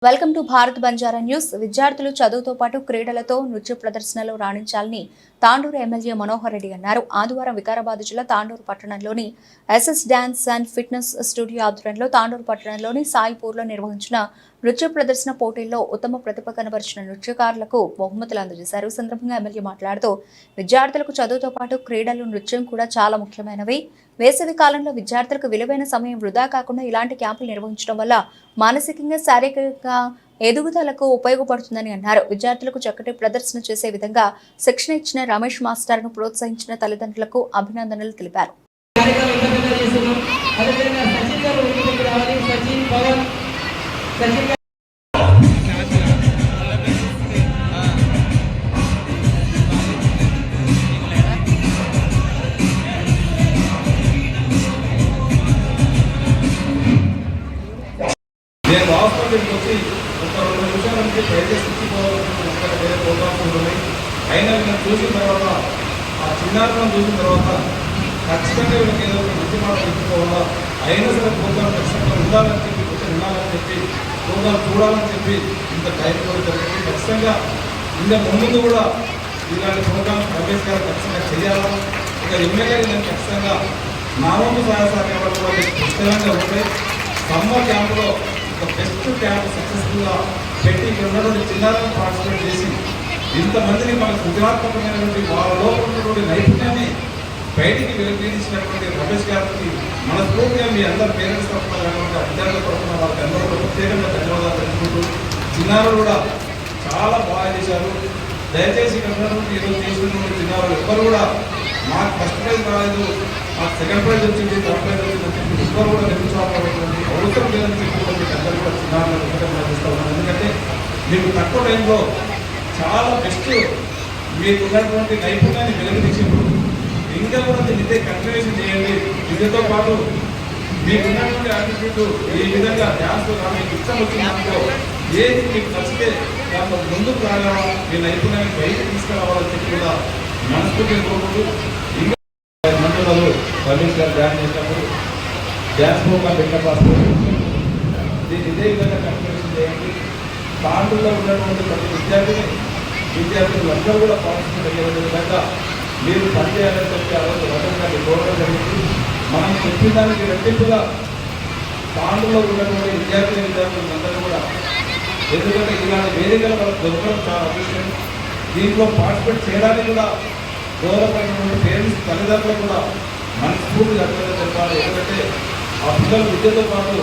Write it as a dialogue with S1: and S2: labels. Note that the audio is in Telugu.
S1: Welcome to Bharat Banjara news. విద్యార్థులు చదువుతో పాటు క్రీడలతో నృత్య ప్రదర్శనలో రాణించాలని తాండూరు ఎమ్మెల్యే మనోహర్ రెడ్డి అన్నారు. ఆదివారం వికారాబాద్ జిల్లా తాండూరు పట్టణంలోని SS dance and fitness studio ఆధ్వర్యంలో తాండూరు పట్టణంలోని సాయిపూర్లో నిర్వహించిన నృత్య ప్రదర్శన పోటీల్లో ఉత్తమ ప్రతిభ కనబరిచిన నృత్యకారులకు బహుమతులు అందజేశారు. ఈ సందర్భంగా ఎమ్మెల్యే మాట్లాడుతూ విద్యార్థులకు చదువుతో పాటు క్రీడలు, నృత్యం కూడా చాలా ముఖ్యమైనవి. వేసవి కాలంలో విద్యార్థులకు విలువైన సమయం వృధా కాకుండా ఇలాంటి క్యాంపులు నిర్వహించడం వల్ల మానసికంగా, శారీరకంగా ఎదుగుదలకు ఉపయోగపడుతుందని అన్నారు. విద్యార్థులకు చక్కటి ప్రదర్శన చేసే విధంగా శిక్షణ ఇచ్చిన రమేష్ మాస్టర్ను ప్రోత్సహించిన తల్లిదండ్రులకు అభినందనలు తెలిపారు.
S2: నేను వాస్తవానికి వచ్చి ఒక 2 నిమిషాల నుంచి దయచేసి ఇచ్చిపోవాలని వేరే ప్రోగ్రామ్స్ ఉంటుంది. అయినా నేను చూసిన తర్వాత ఆ చిన్నారులను చూసిన తర్వాత ఖచ్చితంగా వీళ్ళకి ఏదో ఒక మంచి మాట చెప్పుకోవాలా, అయినా సరే ప్రోగ్రాం ఖచ్చితంగా ఉండాలని చెప్పి, ఉండాలని చెప్పి, ప్రోగ్రాం చూడాలని చెప్పి ఇంత టైం కూడా జరిగింది. ఖచ్చితంగా ఇంకా ముందు కూడా ఇలాంటి ప్రోగ్రాం రమేష్ గారు ఖచ్చితంగా చేయాలా. ఇక ఎమ్మెల్యేగా నేను ఖచ్చితంగా నా వంతు సహాయ సహకారాలు కూడా పుస్తకంగా ఉంటాయి. సమ్మర్ క్యాంపులో ఒక బెస్ట్ క్యాంప్ సక్సెస్ఫుల్గా పెట్టి ఇక్కడ ఉన్నటువంటి చిన్నారులను పార్టిసిపేట్ చేసి ఇంతమందిని మన సృజనాత్మకమైనటువంటి వాళ్ళ లోపల ఉన్నటువంటి నైపుణ్యాన్ని బయటికి వెలిగించినటువంటి రమేష్ గారికి మనస్ఫూర్తిగా మీ అందరి పేరెంట్స్ తరఫున కాకుండా విద్యార్థుల తరఫున వాళ్ళకి అందరూ ప్రత్యేకంగా ధన్యవాదాలు తెలుసుకుంటూ, చిన్నారులు కూడా చాలా బాగా చేశారు. దయచేసి ఇక్కడ ఉన్నటువంటి ఈరోజు చేసినటువంటి చిన్నారులు ఎవ్వరు కూడా మాకు ఫస్ట్ ప్రైజ్ రాలేదు, మాకు సెకండ్ ప్రైజ్ వచ్చింది, థర్డ్ ప్రైజ్ వచ్చిందని చెప్పి ఎవ్వరు కూడా నిరుత్సాహపడేటువంటి అవసరం లేదని చెప్పి అందరూ కూడా చిన్నారులు చేస్తూ ఉన్నారు. ఎందుకంటే మీకు తక్కువ టైంలో చాలా బెస్ట్ మీకు ఉన్నటువంటి నైపుణ్యాన్ని వెలుగుతీసినప్పుడు ఇంకా కూడా దీన్ని ఇదే కంటిన్యూషన్ చేయండి. దీనితో పాటు మీకు ఉన్నటువంటి యాటిట్యూడ్ ఈ విధంగా డ్యాన్స్లో కానీ ఇష్టం వచ్చినందుకో ఏది మీకు నచ్చితే దాంట్లో ముందుకు రాగలవా, మీ నైపుణ్యాన్ని బయటకు తీసుకురావాలని చెప్పి కూడా మనస్ఫూర్తిగా కోరుకుంటూ, ఇంకా మండలాలు రమేష్ గారు డ్యాన్స్ చేసినప్పుడు డ్యాన్స్ ప్రోగ్రాం పెట్టినప్పుడు దీన్ని ఇదే విధంగా కంటిన్యూషన్ చేయండి. తాండూరులో ఉన్నటువంటి ప్రతి విద్యార్థులందరూ కూడా పార్టిసిపేట్ అయ్యే విధంగా మీరు పనిచేయాలని చెప్పి ఆ రోజు రమేష్ గారిని కోరడం జరిగింది. మనం చెప్పిన దానికి రెట్టింపుగా తాండూరులో ఉన్నటువంటి విద్యార్థులందరూ కూడా, ఎందుకంటే ఇలాంటి వేదికలు మనకు దొరకడం చాలా అదృష్టం. దీంట్లో పార్టిసిపేట్ చేయడానికి కూడా గౌరవమైనటువంటి పేరెంట్స్, తల్లిదండ్రులు కూడా మనస్ఫూర్తిగా అర్థం చెప్పాలి. ఎందుకంటే ఆ పిల్లలు విద్యతో పాటు